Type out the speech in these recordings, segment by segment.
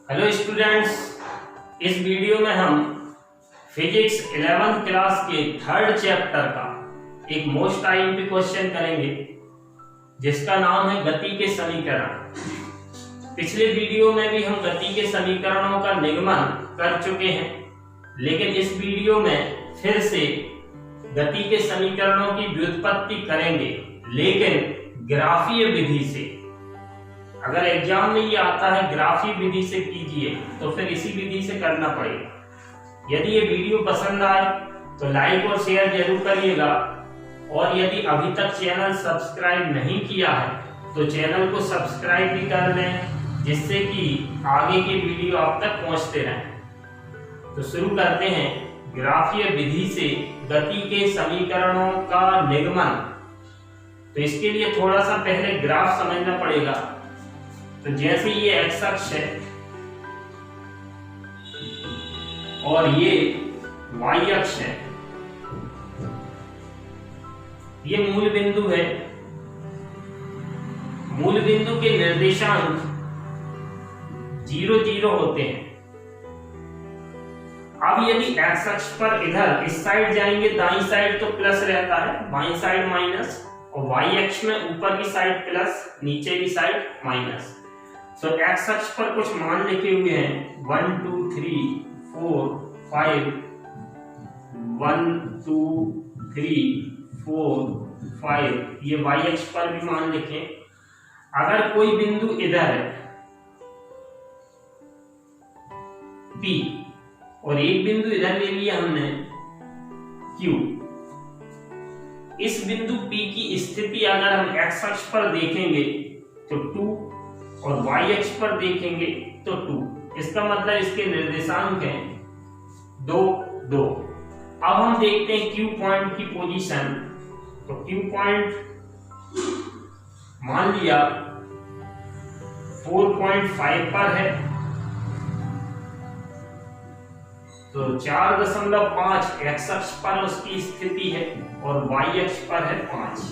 Hello students, इस video में हम फिजिक्स 11th क्लास के थर्ड चैप्टर का एक मोस्ट आईएमपी क्वेश्चन करेंगे जिसका नाम है गति के समीकरण। पिछले वीडियो में भी हम गति के समीकरणों का निगमन कर चुके हैं, लेकिन इस वीडियो में फिर से गति के समीकरणों की व्युत्पत्ति करेंगे, लेकिन ग्राफीय विधि से। अगर एग्जाम में ये आता है ग्राफीय विधि से कीजिए तो फिर इसी विधि से करना पड़ेगा। यदि ये वीडियो पसंद आए तो लाइक और शेयर जरूर करिएगा, और यदि अभी तक चैनल सब्सक्राइब नहीं किया है तो चैनल को सब्सक्राइब भी कर लें, जिससे कि आगे के वीडियो आप तक पहुंचते रहें। तो शुरू करते हैं ग्राफीय विधि से गति के समीकरणों का निगमन। तो इसके लिए थोड़ा सा पहले ग्राफ समझना पड़ेगा। तो जैसे ये एक्स अक्ष है और ये वाई अक्ष है, ये मूल बिंदु है। मूल बिंदु के निर्देशांक 0 0 होते हैं। अब यदि एक्स अक्ष पर इधर इस साइड जाएंगे, दाईं साइड तो प्लस रहता है, बाईं साइड माइनस, और वाई अक्ष में ऊपर की साइड प्लस, नीचे की साइड माइनस। तो एक्स अक्ष पर कुछ मान लिखे हुए हैं 1 2 3 4 5, 1 2 3 4 5, ये वाई अक्ष पर भी मान लिखे। अगर कोई बिंदु इधर है P और एक बिंदु इधर ले लिया हमने Q, इस बिंदु P की स्थिति अगर हम एक्स अक्ष पर देखेंगे तो 2 और वाई अक्ष पर देखेंगे तो 2। इसका मतलब इसके निर्देशांक हैं 2 2। अब हम देखते हैं Q पॉइंट की पोजीशन। तो Q पॉइंट मान लिया 4.5 पर है, तो 4.5 एक्स अक्ष पर उसकी स्थिति है और वाई अक्ष पर है 5,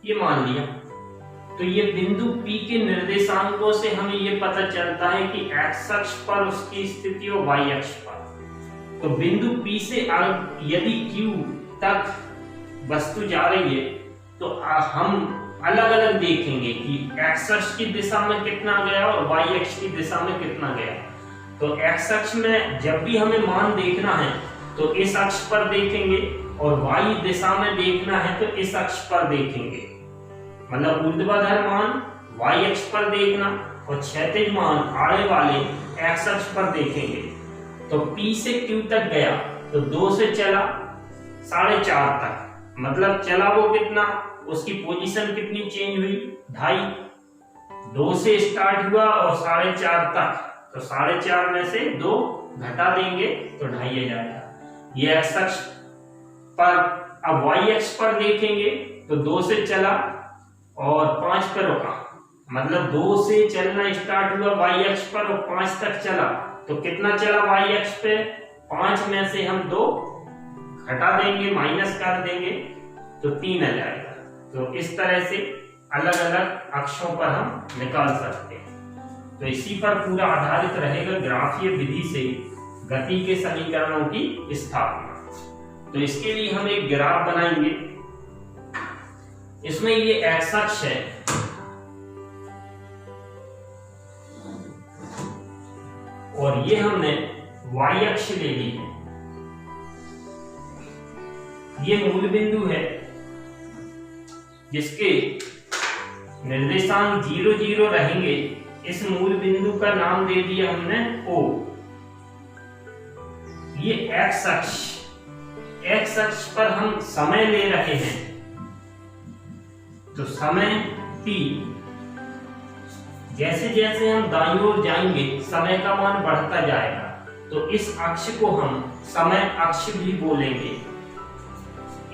ये मान लिया। तो ये बिंदु P के निर्देशांकों से हमें ये पता चलता है कि एक्स अक्ष पर उसकी स्थिति और वाई अक्ष पर। तो बिंदु P से यदि Q तक वस्तु जा रही है तो हम अलग अलग देखेंगे कि एक्स अक्ष की दिशा में कितना गया और वाई अक्ष की दिशा में कितना गया। तो एक्स अक्ष में जब भी हमें मान देखना है तो इस अक्ष पर देखेंगे, और वाई दिशा में देखना है तो इस अक्ष पर देखेंगे। मतलब ऊर्ध्वाधर मान वाई अक्ष पर देखना और क्षैतिज मान आड़े वाले एक्स अक्ष पर देखेंगे। तो P से Q तक गया तो 2 से चला 4.5 तक, मतलब चला वो कितना, उसकी पोजीशन कितनी चेंज हुई, 2.5। 2 से स्टार्ट हुआ और 4.5 तक, तो 4.5 में से 2 घटा देंगे तो 2.5 आ जाएगा। ये एक्स अक्ष पर। अब वाई अक्ष पर देखेंगे तो 2 से चला और 5 पर रुका, मतलब 2 से चलना स्टार्ट हुआ वाई अक्ष पर और 5 तक चला, तो कितना चला वाई अक्ष पे, 5 में से हम 2 घटा देंगे, माइनस कर देंगे तो 3 आ जाएगा। तो इस तरह से अलग अलग अक्षों पर हम निकाल सकते हैं। तो इसी पर पूरा आधारित रहेगा ग्राफीय विधि से गति के समीकरणों की स्थापना। तो इसके लिए हम एक ग्राफ बनाएंगे। इसमें ये एक्स अक्ष है और ये हमने वाई अक्ष ले ली है। ये मूल बिंदु है जिसके निर्देशांक 0 0 रहेंगे। इस मूल बिंदु का नाम दे दिया हमने O। ये एक्स अक्ष पर हम समय ले रहे हैं, तो समय T, जैसे जैसे हम दाईं ओर जाएंगे समय का मान बढ़ता जाएगा, तो इस अक्ष को हम समय अक्ष भी बोलेंगे।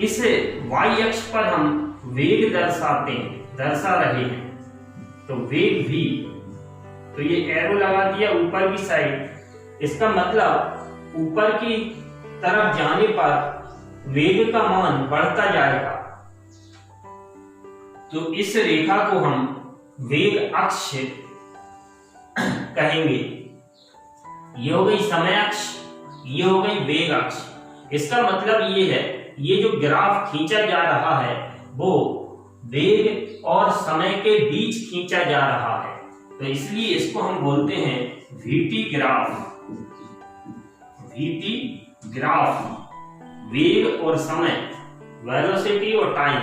इस वाई अक्ष पर हम वेग दर्शा रहे हैं, तो वेग v। तो ये एरो लगा दिया ऊपर की साइड, इसका मतलब ऊपर की तरफ जाने पर वेग का मान बढ़ता जाएगा। तो इस रेखा को हम वेग अक्ष कहेंगे। ये हो गई समय अक्ष, ये हो गई वेग अक्ष। इसका मतलब ये है, ये जो ग्राफ खींचा जा रहा है वो वेग और समय के बीच खींचा जा रहा है, तो इसलिए इसको हम बोलते हैं वीटी ग्राफ। वीटी ग्राफ वेग और समय, वेलोसिटी और टाइम,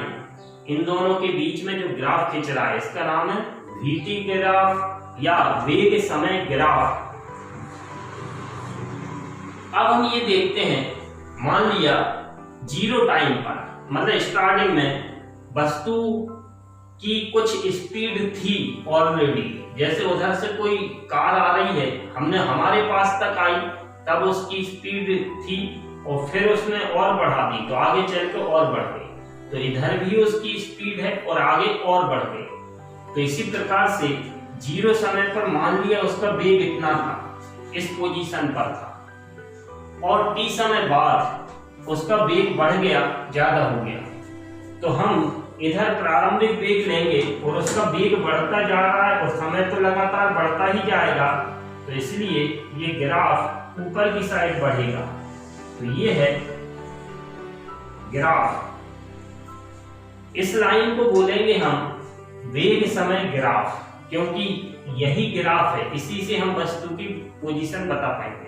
इन दोनों के बीच में जो ग्राफ खींच रहा है इसका नाम है वीटी ग्राफ या वेग समय ग्राफ। अब हम ये देखते हैं, मान लिया जीरो टाइम पर, मतलब स्टार्टिंग में वस्तु की कुछ स्पीड थी ऑलरेडी, जैसे उधर से कोई कार आ रही है, हमने हमारे पास तक आई, तब उसकी स्पीड थी और फिर उसने और बढ़ा दी तो आगे चल के और बढ़ गई, तो इधर भी उसकी स्पीड है और आगे और बढ़ गई। तो इसी प्रकार से जीरो समय पर मान लिया उसका वेग इतना था, इस पोजीशन पर था, और टी समय बाद उसका वेग बढ़ गया, ज्यादा हो गया, तो हम इधर प्रारंभिक वेग लेंगे और उसका वेग बढ़ता जा रहा है और समय तो लगातार बढ़ता ही जाएगा, तो इसलिए ये ग्राफ ऊपर की साइड बढ़ेगा। तो ये है ग्राफ, इस लाइन को बोलेंगे हम वेग समय ग्राफ, क्योंकि यही ग्राफ है, इसी से हम वस्तु की पोजीशन बता पाएंगे।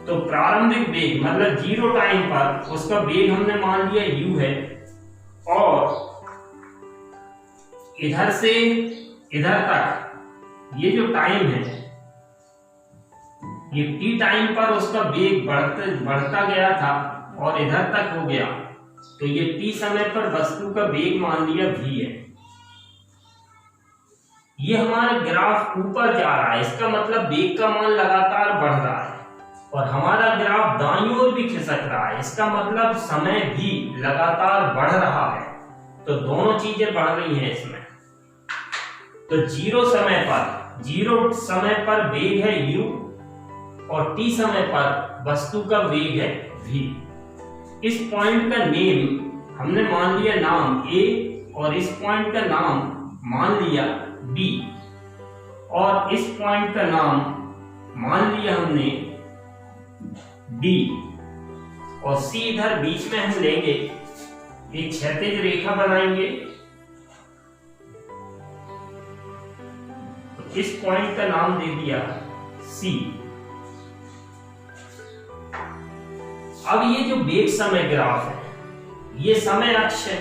तो प्रारंभिक वेग मतलब जीरो टाइम पर उसका वेग हमने मान लिया u है, और इधर से इधर तक ये जो टाइम है, ये t टाइम पर उसका वेग बढ़ता गया था और इधर तक हो गया, तो ये t समय पर वस्तु का वेग मान लिया v है। ये हमारा ग्राफ ऊपर जा रहा है, इसका मतलब वेग का मान लगातार बढ़ रहा है, और हमारा ग्राफ दाईं ओर भी खिसक रहा है, इसका मतलब समय भी लगातार बढ़ रहा है, तो दोनों चीजें बढ़ रही हैं इसमें। तो जीरो समय पर वेग है u और t समय पर वस्तु का वेग है v। इस पॉइंट का नेम हमने मान लिया नाम a और इस पॉइंट का नाम मान लिया b, और इस पॉइंट का नाम मान लिया हमने d, और c इधर बीच में हम लेंगे, एक क्षैतिज रेखा बनाएंगे, तो इस पॉइंट का नाम दे दिया c। अब ये जो वेग समय ग्राफ है, ये समय अक्ष है,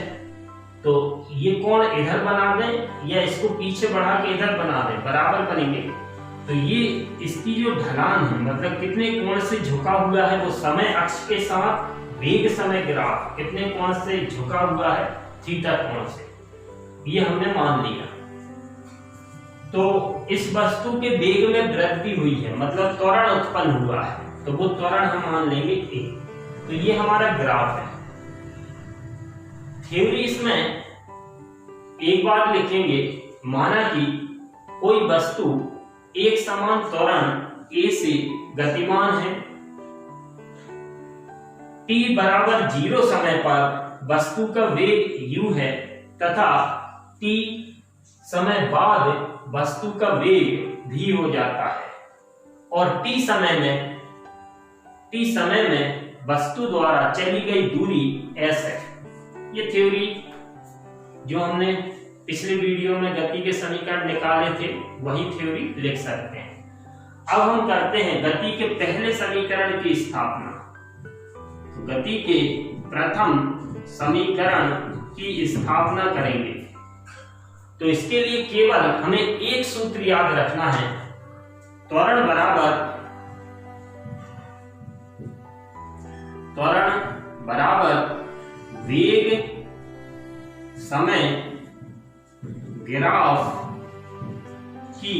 तो ये कोण इधर बना दें या इसको पीछे बढ़ा के इधर बना दें, बराबर बनेंगे। तो ये इसकी जो ढलान है, मतलब कितने कोण से झुका हुआ है, वो समय अक्ष के साथ वेग समय ग्राफ कितने कोण से झुका हुआ है, थीटा कोण से, ये हमने मान लिया। तो इस वस्तु के वेग में वृद्धि हुई है, मतलब त्वरण उत्पन्न हुआ है, तो वो त्वरण हम मान लेंगे a। तो ये हमारा ग्राफ है। थ्योरी इसमें एक बार लिखेंगे, माना कि कोई वस्तु एक समान त्वरण a से गतिमान है, t बराबर जीरो समय पर वस्तु का वेग u है, तथा t समय बाद वस्तु का वेग v हो जाता है, और t समय में वस्तु द्वारा चली गई दूरी s है। ये थ्योरी जो हमने पिछले वीडियो में गति के समीकरण निकाले थे, वही थ्योरी लिख सकते हैं। अब हम करते हैं गति के पहले समीकरण की स्थापना। तो गति के प्रथम समीकरण की स्थापना करेंगे, तो इसके लिए केवल हमें एक सूत्र याद रखना है, त्वरण बराबर वेग समय ग्राफ की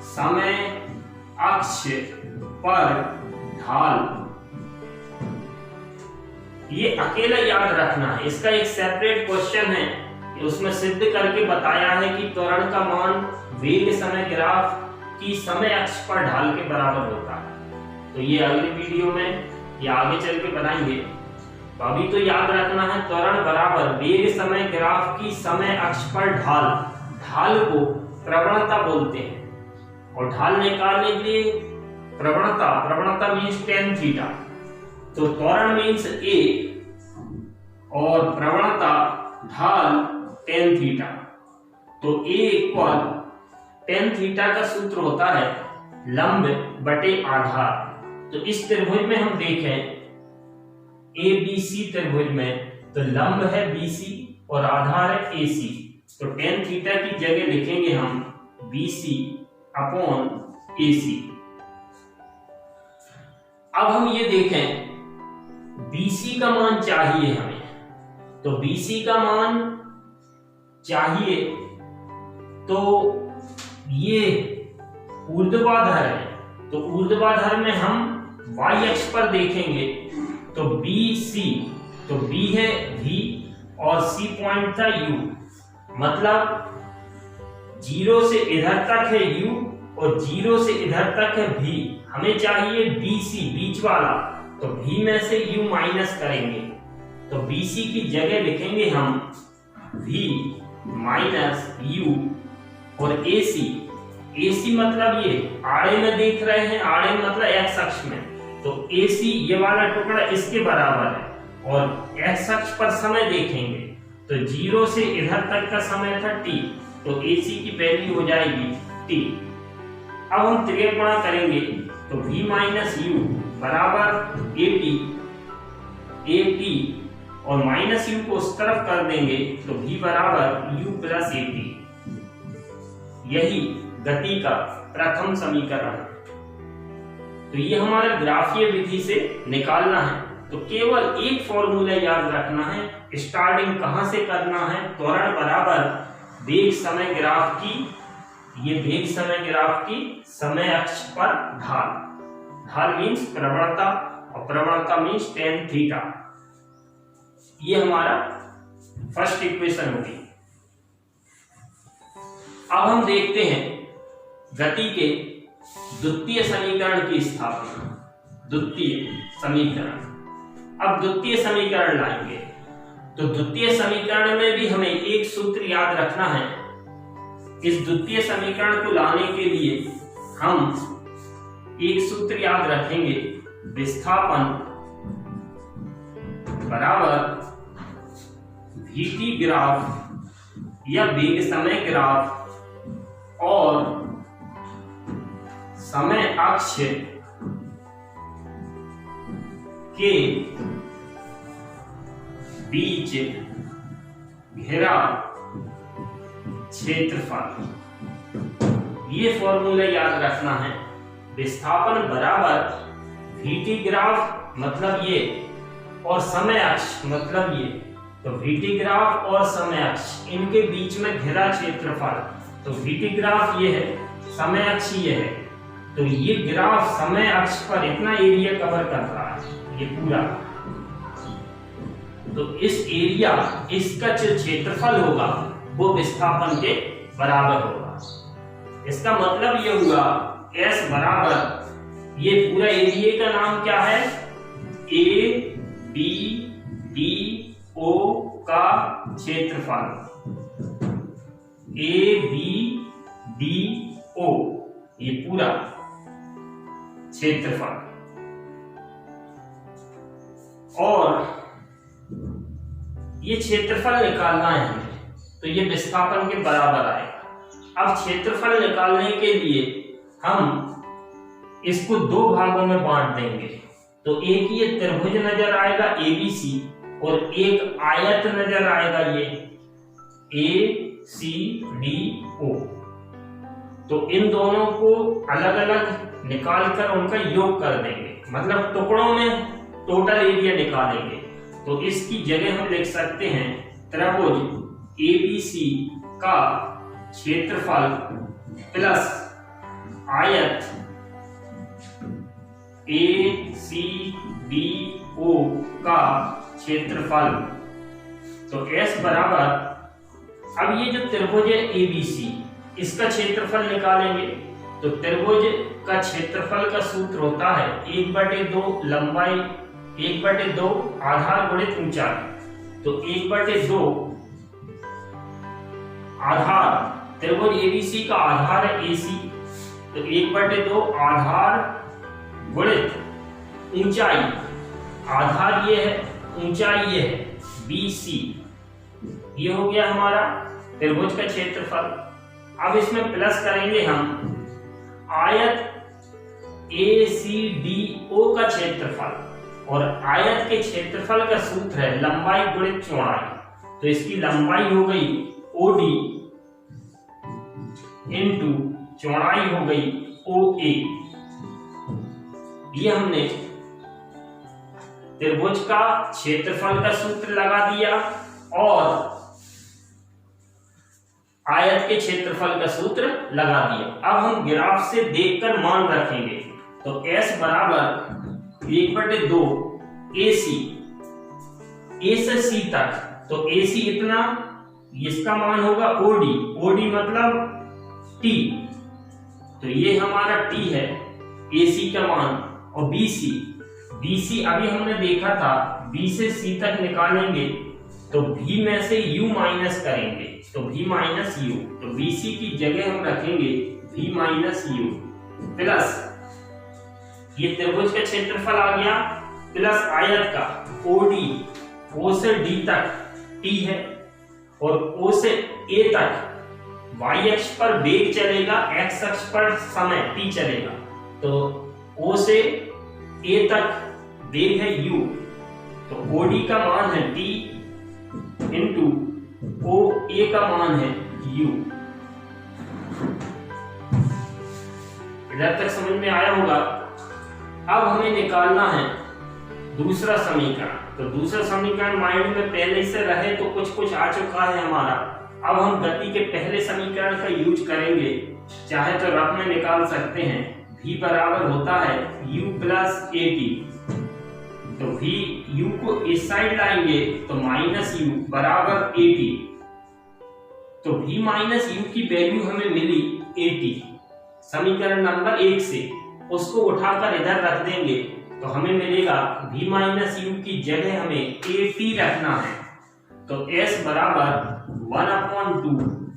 समय अक्ष पर ढाल। ये अकेला याद रखना है, इसका एक सेपरेट क्वेश्चन है, उसमें सिद्ध करके बताया है कि त्वरण का मान वेग समय ग्राफ की समय अक्ष पर ढाल के बराबर होता है। तो ये अगले वीडियो में या आगे चल के बनाएंगे। तो अभी तो याद रखना है त्वरण बराबर वेग समय ग्राफ की समय अक्ष पर ढाल। ढाल को प्रवणता बोलते हैं और ढाल निकालने के लिए प्रवणता मीन्स tan थीटा। तो त्वरण मीन्स a और प्रवणता ढाल tan थीटा। तो a इक्वल tan थीटा का सूत्र होता है लंब बटे आधार। तो इस त्रिभुज में हम देखें ABC त्रिभुज में तो लंब है BC और आधार है AC। तो tan थीटा की जगह लिखेंगे हम BC अपॉन AC। अब हम ये देखें BC का मान चाहिए हमें, तो BC का मान चाहिए तो ये ऊर्ध्वाधर है, तो ऊर्ध्वाधर में हम y अक्ष पर देखेंगे तो BC, तो B है V और C पॉइंट था U, मतलब 0 से इधर तक है U और 0 से इधर तक है V। हमें चाहिए BC बीच वाला, तो V में से U माइनस करेंगे तो BC की जगह लिखेंगे हम V माइनस U और AC मतलब ये आड़े में देख रहे हैं, आड़े मतलब x अक्ष में, तो AC ये वाला टुकड़ा इसके बराबर है और x अक्ष पर समय देखेंगे तो 0 से इधर तक का समय था t, तो AC की वैल्यू हो जाएगी t। अब हम त्रिज्या गुणा करेंगे तो V माइनस U बराबर AT और माइनस U को उस तरफ कर देंगे तो V बराबर U प्लस AT। यही गति का प्रथम समीकरण है। तो ये हमारा ग्राफीय विधि से निकालना है। तो केवल एक फॉर्मूला याद रखना है, स्टार्टिंग कहां से करना है, त्वरण बराबर वेग समय ग्राफ की, ये वेग समय ग्राफ की समय अक्ष पर ढाल। ढाल मीन्स प्रवणता और प्रवणता मीन्स tan थीटा। ये हमारा फर्स्ट इक्वेशन होगी। अब हम देखते हैं गति के द्वितीय समीकरण की स्थापना। द्वितीय समीकरण, अब द्वितीय समीकरण लाएंगे तो द्वितीय समीकरण में भी हमें एक सूत्र याद रखना है। इस द्वितीय समीकरण को लाने के लिए हम एक सूत्र याद रखेंगे, विस्थापन बराबर VT ग्राफ या वेग समय ग्राफ और समय अक्ष के बीच घेरा क्षेत्रफल। ये फॉर्मूला याद रखना है, विस्थापन बराबर VT ग्राफ मतलब ये और समय अक्ष मतलब ये, तो VT ग्राफ और समय अक्ष इनके बीच में घेरा क्षेत्रफल। तो VT ग्राफ ये है, समय अक्ष ये है, तो ये ग्राफ समय अक्ष पर इतना एरिया कवर कर रहा है ये पूरा, तो इस एरिया, इसका जो क्षेत्रफल होगा वो विस्थापन के बराबर होगा। इसका मतलब ये हुआ S बराबर, ये पूरा एरिया का नाम क्या है, ABDO का क्षेत्रफल, ABDO ये पूरा क्षेत्रफल, और ये क्षेत्रफल निकालना है हमें, तो ये विस्थापन के बराबर आएगा। अब क्षेत्रफल निकालने के लिए हम इसको दो भागों में बांट देंगे, तो एक ये त्रिभुज नजर आएगा ABC और एक आयत नजर आएगा ये ACDO। तो इन दोनों को अलग अलग निकाल कर उनका योग कर देंगे, मतलब टुकड़ों में टोटल एरिया निकालेंगे। तो इसकी जगह हम लिख सकते हैं त्रिभुज ABC का क्षेत्रफल प्लस आयत ACDO का क्षेत्रफल। तो S बराबर, अब ये जो त्रिभुज है ABC इसका क्षेत्रफल निकालेंगे, तो त्रिभुज का क्षेत्रफल का सूत्र होता है 1/2 लंबाई 1/2 आधार गुणित ऊंचाई। तो 1/2 आधार, त्रिभुज एबीसी का आधार है AC, तो 1/2 आधार गुणित ऊंचाई, आधार ये है, ऊंचाई ये है BC, ये हो गया हमारा त्रिभुज का क्षेत्रफल। अब इसमें प्लस करेंगे हम आयत ACDO का क्षेत्रफल, और आयत के क्षेत्रफल का सूत्र है लंबाई गुणित चौड़ाई। तो इसकी लंबाई हो गई OD इंटू चौड़ाई हो गई OA। ये हमने त्रिभुज का क्षेत्रफल का सूत्र लगा दिया और आयत के क्षेत्रफल का सूत्र लगा दिया। अब हम ग्राफ से देखकर मान रखेंगे। तो S बराबर 1/2 AC, A से C तक, तो AC इतना, इसका मान होगा OD, OD मतलब T, तो ये हमारा T है AC का मान, और BC अभी हमने देखा था B से C तक निकालेंगे तो V में से U माइनस करेंगे, तो V माइनस U, तो BC की जगह हम रखेंगे V माइनस U प्लस ये त्रिभुज का क्षेत्रफल आ गया, प्लस आयत का OD, O से D तक T है, और O से A तक Y अक्ष पर वेग चलेगा, X अक्ष पर समय T चलेगा, तो O से A तक वेग है U, तो OD का मान है T इंटू OA का मान है U। इधर तक समझ में आया होगा। अब हमें निकालना है दूसरा समीकरण। तो दूसरा समीकरण माइंड में पहले से रहे तो कुछ आ चुका है हमारा। अब हम गति के पहले समीकरण का यूज करेंगे, चाहे तो रफ में निकाल सकते हैं। V बराबर होता है U प्लस AT, तो V U को इस साइड लाएंगे तो माइनस U बराबर AT, तो V माइनस U की वैल्यू हमें मिली AT समीकरण नंबर 1 से, उसको उठाकर इधर रख देंगे तो हमें मिलेगा V माइनस U की जगह हमें AT रखना है, तो S बराबर 1/2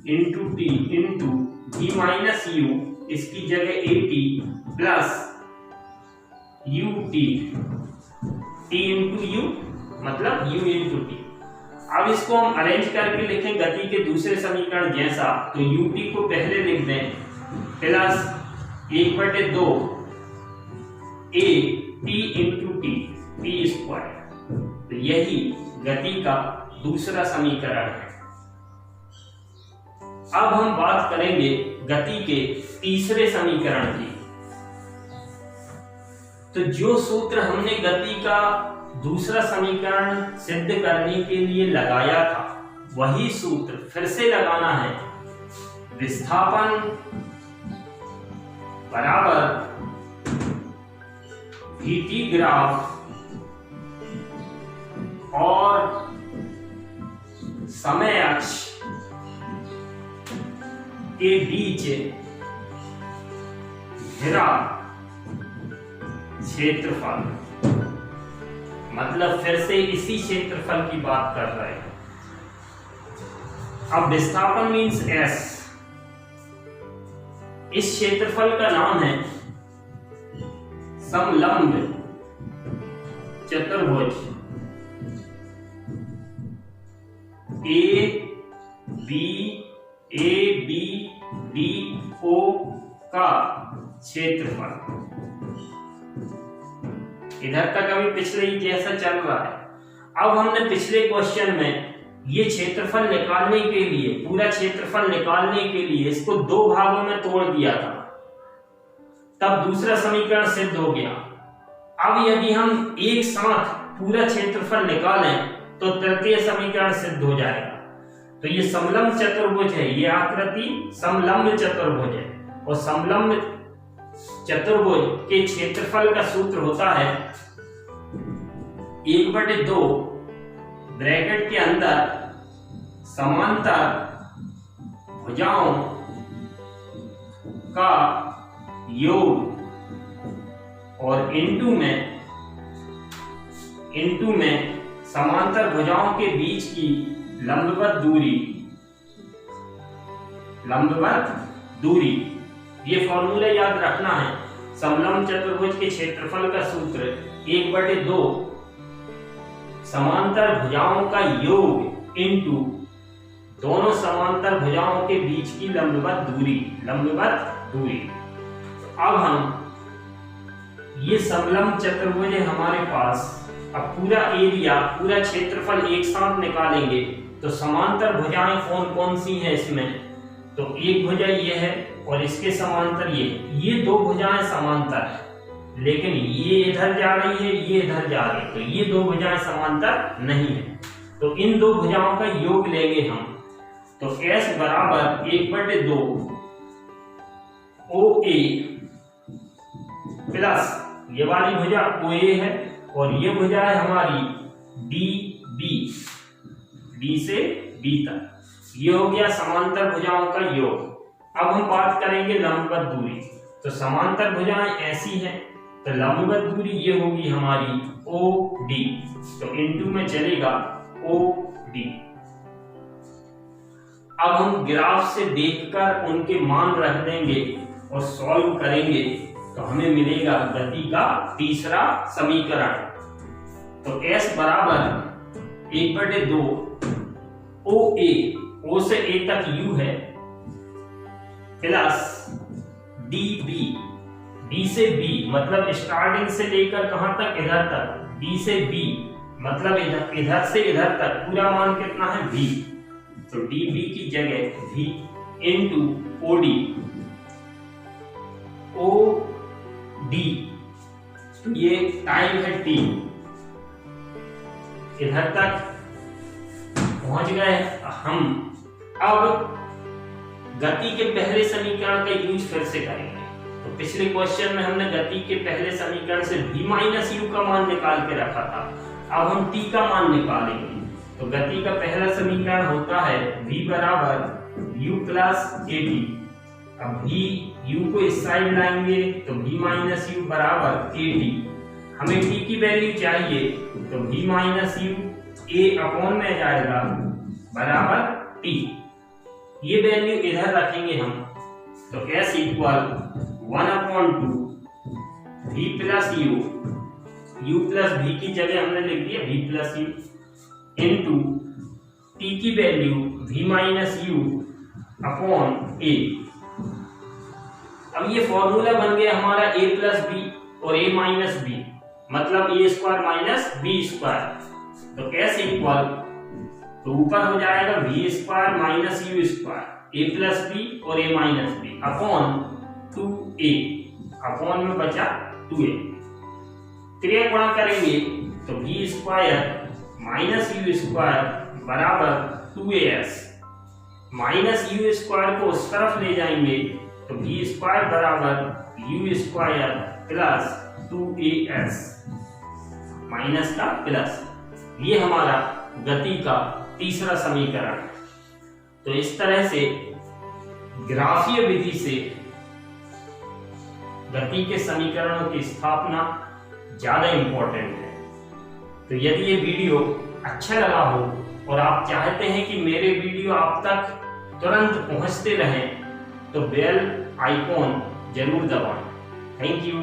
into T into V minus U, इसकी जगह AT plus UT, T into U मतलब U इंटू T। अब इसको हम अरेंज करके लिखें गति के दूसरे समीकरण जैसा, तो UT को पहले लिख दें plus 1/2 A T into T square, तो यही गति का दूसरा समीकरण है। अब हम बात करेंगे गति के तीसरे समीकरण की। तो जो सूत्र हमने गति का दूसरा समीकरण सिद्ध करने के लिए लगाया था, वही सूत्र फिर से लगाना है। विस्थापन बराबर VT ग्राफ और समय अक्ष के बीच घिरा क्षेत्रफल, मतलब फिर से इसी क्षेत्रफल की बात कर रहे हैं। अब विस्थापन मीन्स S, इस क्षेत्रफल का नाम है समलंब चतुर्भुज ABDO का क्षेत्रफल। इधर तक अभी पिछले ही जैसा चल रहा है। अब हमने पिछले क्वेश्चन में ये क्षेत्रफल निकालने के लिए, पूरा क्षेत्रफल निकालने के लिए इसको दो भागों में तोड़ दिया था, तब दूसरा समीकरण सिद्ध हो गया। अब यदि हम एक साथ पूरा क्षेत्रफल निकालें तो तृतीय समीकरण सिद्ध हो जाएगा। तो ये समलंब चतुर्भुज है, ये आकृति समलंब चतुर्भुज है, और समलंब चतुर्भुज के क्षेत्रफल का सूत्र होता है 1/2 ब्रैकेट के अंदर समांतर भुजाओं का योग और इनटू में इनटू में समांतर भुजाओं के बीच की लंबवत दूरी, ये फॉर्मूला याद रखना है। समलंब चतुर्भुज के क्षेत्रफल का सूत्र 1/2 समांतर भुजाओं का योग इनटू दोनों समांतर भुजाओं के बीच की लंबवत दूरी। अब हम ये समलंब चतुर्भुज है हमारे पास। अब पूरा एरिया, पूरा क्षेत्रफल एक साथ निकालेंगे तो समांतर भुजाएं कौन सी हैं इसमें? तो एक भुजा ये है और इसके समांतर ये दो भुजाएं समांतर है, लेकिन ये इधर जा रही है, ये इधर जा रही है, तो ये दो भुजाएं समांतर नहीं है। तो इन दो भुजाओं का योग लेंगे हम। तो S बराबर 1/2 OA प्लस ये वाली भुजा OA है और ये भुजा है हमारी DB, D से B तक। ये हो गया समांतर भुजाओं का योग। अब हम बात करेंगे लंबवत दूरी। तो समांतर भुजाएं ऐसी हैं, तो लंबवत दूरी ये होगी हमारी OD। तो इनटू में चलेगा OD। अब हम ग्राफ से देखकर उनके मान रख देंगे और सॉल्व करेंगे तो हमें मिलेगा गति का तीसरा समीकरण। तो S बराबर 1/2 OA, O से A तक U है, प्लस DB, D से B मतलब स्टार्टिंग से लेकर कहां तक? इधर तक। D से B मतलब इधर से इधर तक पूरा मान कितना है? V। तो DB की जगह V इनटू OD। OD ये टाइम है T, इधर तक पहुंच गए हम। अब गति के पहले समीकरण का यूज फिर से करेंगे। तो पिछले क्वेश्चन में हमने गति के पहले समीकरण से v माइनस यू का मान निकाल के रखा था, अब हम t का मान निकालेंगे। तो गति का पहला समीकरण होता है v बराबर u प्लस kt। अब v u को इस साइड लाएंगे तो v माइनस यू बराबर kt। हमें t की वैल्यू चाहिए तो v minus you a upon में जाएगा बराबर t। ये वैल्यू इधर रखेंगे हम। तो s equal 1/2 v plus u, u plus v की जगह हमने लिख दिया v plus u into t की value v minus u upon a। अब ये फॉर्मूला बन गया हमारा a प्लस b और a माइनस b मतलब a square minus b square. तो s इक्वल तो ऊपर हो जाएगा v square minus u square, a plus B और a minus B upon 2a, upon में बचा 2a। क्रिया गुणा करेंगे तो v square minus u square बराबर 2as, माइनस u स्क्वायर को उस तरफ ले जाएंगे तो v स्क्वायर बराबर u square plus 2as, minus का प्लस। ये हमारा गति का तीसरा समीकरण है। तो इस तरह से ग्राफीय विधि से गति के समीकरणों की स्थापना ज्यादा इंपॉर्टेंट है। तो यदि ये वीडियो अच्छा लगा हो और आप चाहते हैं कि मेरे वीडियो आप तक तुरंत पहुंचते रहें तो बेल आइकॉन जरूर दबाएं। Thank you.